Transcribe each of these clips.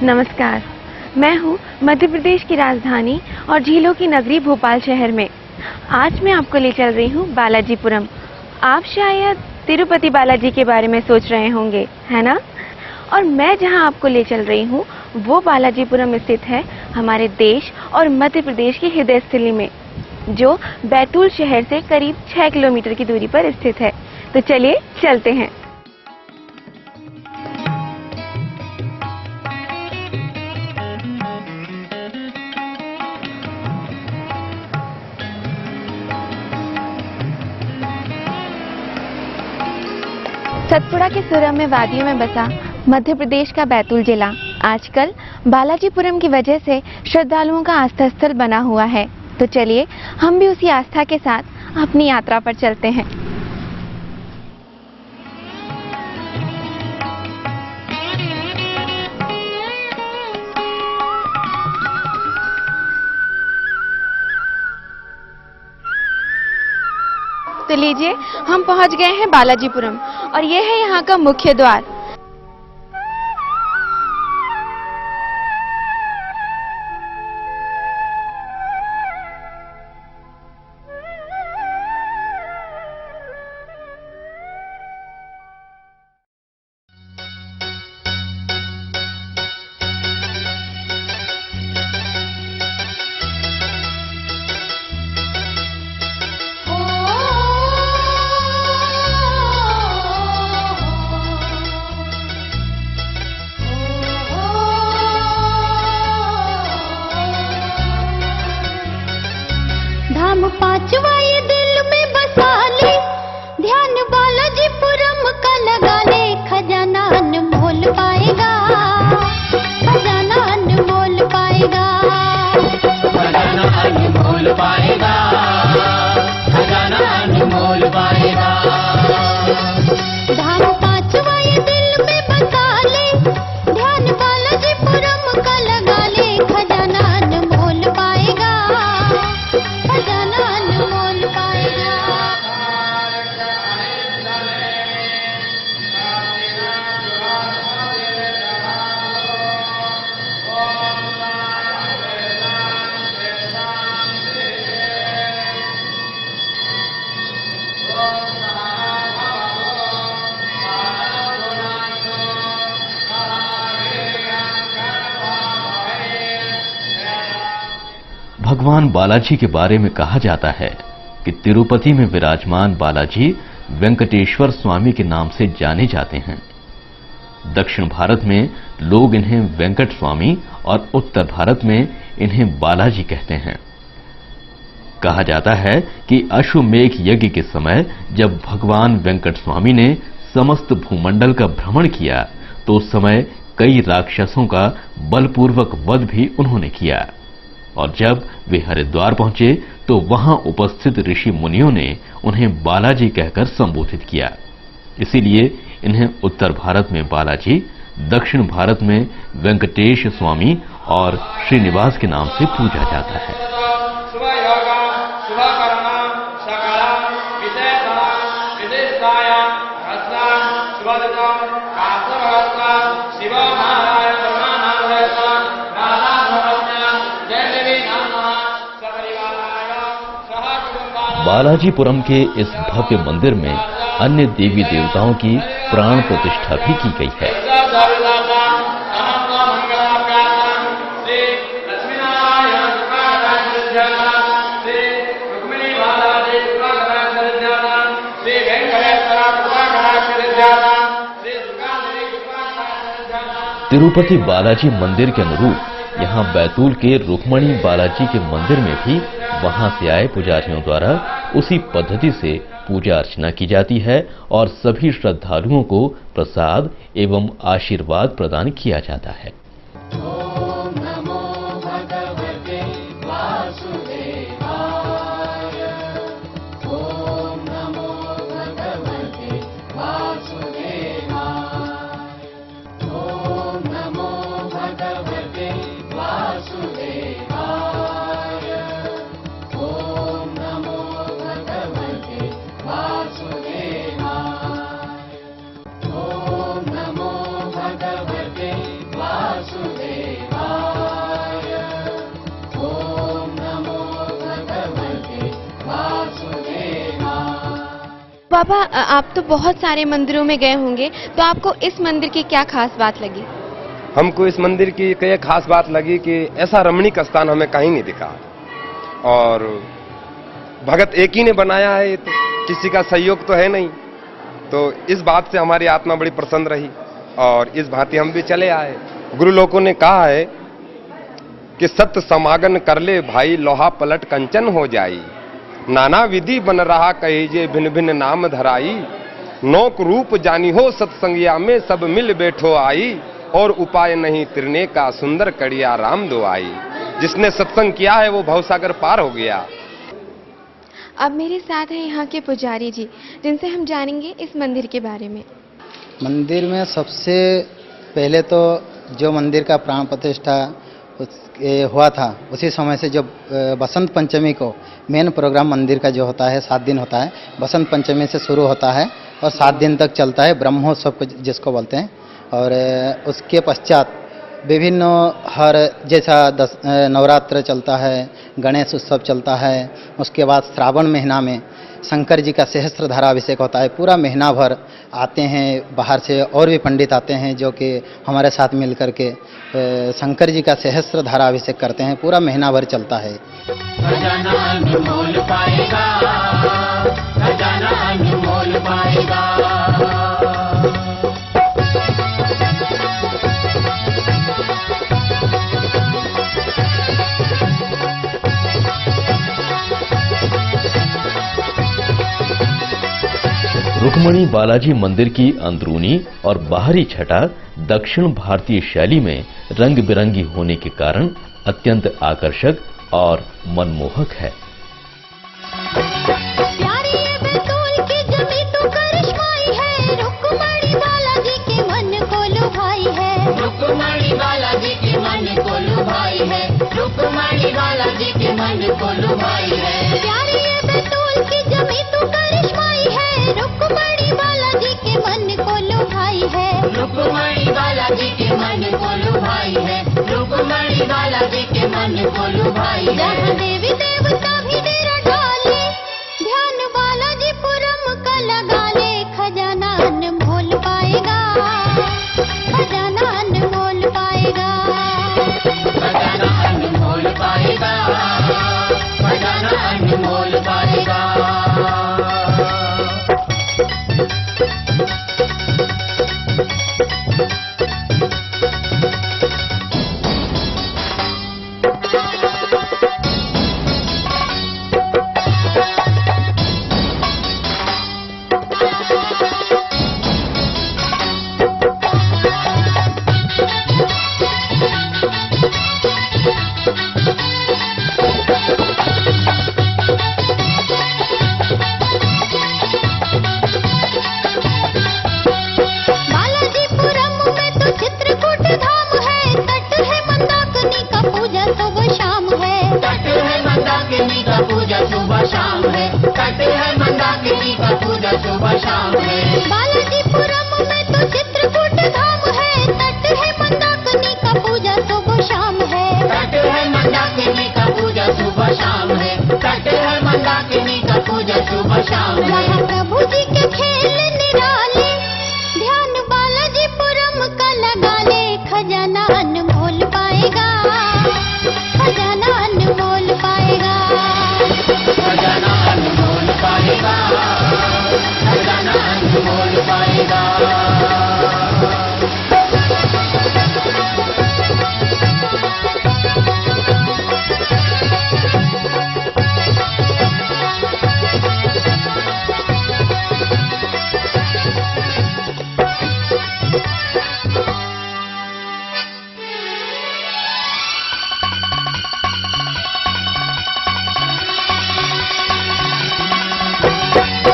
नमस्कार, मैं हूँ मध्य प्रदेश की राजधानी और झीलों की नगरी भोपाल शहर में। आज मैं आपको ले चल रही हूँ बालाजीपुरम। आप शायद तिरुपति बालाजी के बारे में सोच रहे होंगे, है ना? और मैं जहाँ आपको ले चल रही हूँ वो बालाजीपुरम स्थित है हमारे देश और मध्य प्रदेश की हृदय स्थली में, जो बैतूल शहर से करीब 6 किलोमीटर की दूरी पर स्थित है। तो चलिए चलते हैं। सतपुड़ा के सुरम्य वादियों में बसा मध्य प्रदेश का बैतूल जिला आजकल बालाजीपुरम की वजह से श्रद्धालुओं का आस्था स्थल बना हुआ है। तो चलिए हम भी उसी आस्था के साथ अपनी यात्रा पर चलते हैं। तो लीजिए, हम पहुंच गए हैं बालाजीपुरम और यह है यहाँ का मुख्य द्वार। धाम पांचवा ये दिल में बसा ले, ध्यान बालाजीपुरम का लगा ले, खजाना अनमोल पाएगा, खजाना अनमोल पाएगा, खजाना अनमोल पाएगा, खजाना अनमोल पाएगा। धाम पांचवा ये दिल में बसा ले, ध्यान बालाजीपुरम का लगा ले, खजाना अनमोल पाएगा, खजाना अनमोल पाएगा। भगवान बालाजी के बारे में कहा जाता है कि तिरुपति में विराजमान बालाजी वेंकटेश्वर स्वामी के नाम से जाने जाते हैं। दक्षिण भारत में लोग इन्हें वेंकट स्वामी और उत्तर भारत में इन्हें बालाजी कहते हैं। कहा जाता है कि अश्वमेघ यज्ञ के समय जब भगवान वेंकट स्वामी ने समस्त भूमंडल का भ्रमण किया तो उस समय कई राक्षसों का बलपूर्वक वध भी उन्होंने किया, और जब वे हरिद्वार पहुंचे तो वहां उपस्थित ऋषि मुनियों ने उन्हें बालाजी कहकर संबोधित किया। इसीलिए इन्हें उत्तर भारत में बालाजी, दक्षिण भारत में वेंकटेश स्वामी और श्रीनिवास के नाम से पूजा जाता है। बालाजीपुरम के इस भव्य मंदिर में अन्य देवी देवताओं की प्राण प्रतिष्ठा भी की गई है। तिरुपति बालाजी मंदिर के अनुरूप यहाँ बैतूल के रुक्मणी बालाजी के मंदिर में भी वहां से आए पुजारियों द्वारा उसी पद्धति से पूजा अर्चना की जाती है और सभी श्रद्धालुओं को प्रसाद एवं आशीर्वाद प्रदान किया जाता है। पापा आप तो बहुत सारे मंदिरों में गए होंगे, तो आपको इस मंदिर की क्या खास बात लगी? हमको इस मंदिर की एक खास बात लगी कि ऐसा रमणीक स्थान हमें कहीं नहीं दिखा, और भगत एक ही ने बनाया है, तो किसी का सहयोग तो है नहीं। तो इस बात से हमारी आत्मा बड़ी प्रसन्न रही और इस भांति हम भी चले आए। गुरु लोगों ने कहा है कि सत्य समागम कर ले भाई, लोहा पलट कंचन हो जाई। नाना विधि बन रहा कहीजे, भिन्न भिन्न नाम धराई। नौक रूप जानी हो सत्संगिया में, सब मिल बैठो आई। और उपाय नहीं तिरने का, सुंदर कड़िया राम दो आई। जिसने सत्संग किया है वो भवसागर पार हो गया। अब मेरे साथ हैं यहाँ के पुजारी जी, जिनसे हम जानेंगे इस मंदिर के बारे में। मंदिर में सबसे पहले तो जो मंदिर का प्राण प्रतिष्ठा हुआ था, उसी समय से जब बसंत पंचमी को मेन प्रोग्राम मंदिर का जो होता है 7 दिन होता है। बसंत पंचमी से शुरू होता है और 7 दिन तक चलता है, ब्रह्मोत्सव को जिसको बोलते हैं। और उसके पश्चात विभिन्न हर जैसा नवरात्र चलता है, गणेश उत्सव चलता है। उसके बाद श्रावण महीना में शंकर जी का सहस्त्रधारा अभिषेक होता है। पूरा महीना भर आते हैं बाहर से, और भी पंडित आते हैं जो कि हमारे साथ मिल कर के शंकर जी का सहस्त्रधारा अभिषेक करते हैं। पूरा महीना भर चलता है। खजाना अनमोल पाएगा, खजाना अनमोल पाएगा। रुक्मणी बालाजी मंदिर की अंदरूनी और बाहरी छटा दक्षिण भारतीय शैली में रंग बिरंगी होने के कारण अत्यंत आकर्षक और मनमोहक है। प्यारी ये बैतूल की जमी तो करिश्माई है, रुक्मणी बालाजी के मन को लुभाई है। रुक्मणी बालाजी के मन को लुभाई है, रुक्मणी बालाजी के मन को लुभाई है। प्यारी ये बैतूल की जमी तो करिश्माई है, रुक्मणी बालाजी के मन को लुभाई है। रुक्मणी बालाजी के मन को लुभाई है, रुक्मणी बालाजी के मन को लुभाई है। जहाँ देवी देवता भी डेरा डाले, ध्यान बालाजी पुरम का लगा ले। खजाना अनमोल पाएगा, खजाना अनमोल पाएगा। खजाना अनमोल पाएगा, खजाना अनमोल पाएगा। बालाजीपुरम में तो चित्रकूट धाम है, तट है मंदाकिनी का पूजा सुबह शाम है। तट है मंदाकिनी का पूजा सुबह शाम है, तट है मंदाकिनी का पूजा सुबह शाम है। बालाजीपुरम में तो चित्रकूट धाम है, तट है मंदाकिनी का पूजा सुबह शाम है। तट है मंदाकिनी का पूजा सुबह शाम है, तट है मंदाकिनी का पूजा सुबह शाम है। वहाँ प्रभु जी के खेल निराले, ध्यान बालाजीपुरम का लगा ले। खजाना अनमोल पाएगा, खजाना अनमोल पाएगा। खजाना अनमोल पाएगा, खजाना अनमोल पाएगा।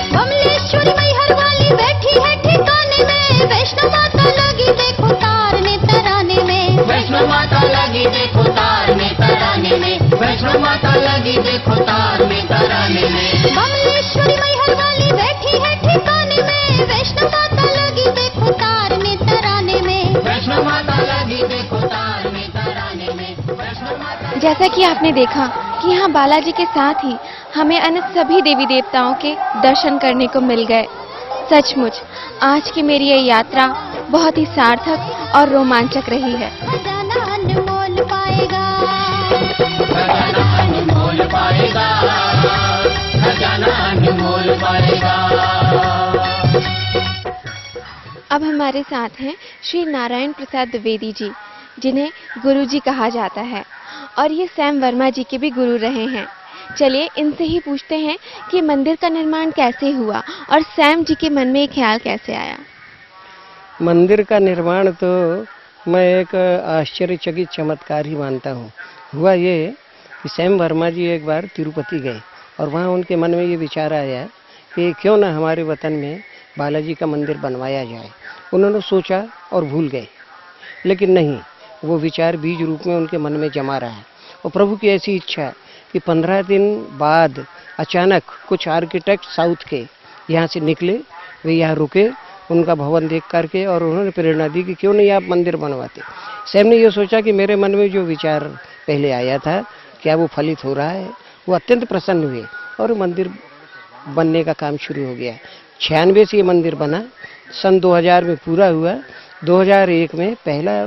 बमलेश्वरी मैहर वाली बैठी है ठिकाने में, वैष्णो माता लगी देखो तारने तराने में। वैष्णो माता लगी देखो तार में तराने में, वैष्णो माता लगी देखो तार में तराने में। बमलेश्वरी मैहर वाली बैठी है ठिकाने में, वैष्णो माता लगी देखो तारने तराने में। वैष्णो माता लगी देखो तार में तराने में, वैष्णो माता। जैसा कि आपने देखा कि कि यहाँ बालाजी के साथ ही हमें अन्य सभी देवी देवताओं के दर्शन करने को मिल गए। सचमुच आज की मेरी ये यात्रा बहुत ही सार्थक और रोमांचक रही है। खजाना अनमोल पाएगा, खजाना अनमोल पाएगा, खजाना अनमोल पाएगा। अब हमारे साथ हैं श्री नारायण प्रसाद द्विवेदी जी, जिन्हें गुरुजी कहा जाता है और ये सैम वर्मा जी के भी गुरु रहे हैं। चलिए इनसे ही पूछते हैं कि मंदिर का निर्माण कैसे हुआ और सैम जी के मन में ये ख्याल कैसे आया। मंदिर का निर्माण तो मैं एक आश्चर्यचकित चमत्कार ही मानता हूँ। हुआ ये कि सैम वर्मा जी एक बार तिरुपति गए और वहाँ उनके मन में ये विचार आया कि क्यों ना हमारे वतन में बालाजी का मंदिर बनवाया जाए। उन्होंने सोचा और भूल गए, लेकिन नहीं, वो विचार बीज रूप में उनके मन में जमा रहा है। और प्रभु की ऐसी इच्छा कि 15 दिन बाद अचानक कुछ आर्किटेक्ट साउथ के यहाँ से निकले, वे यहाँ रुके, उनका भवन देख करके और उन्होंने प्रेरणा दी कि क्यों नहीं आप मंदिर बनवाते। सैम ने ये सोचा कि मेरे मन में जो विचार पहले आया था क्या वो फलित हो रहा है। वो अत्यंत प्रसन्न हुए और मंदिर बनने का काम शुरू हो गया। 96 से ये मंदिर बना, सन 2000 में पूरा हुआ। 2001 में पहला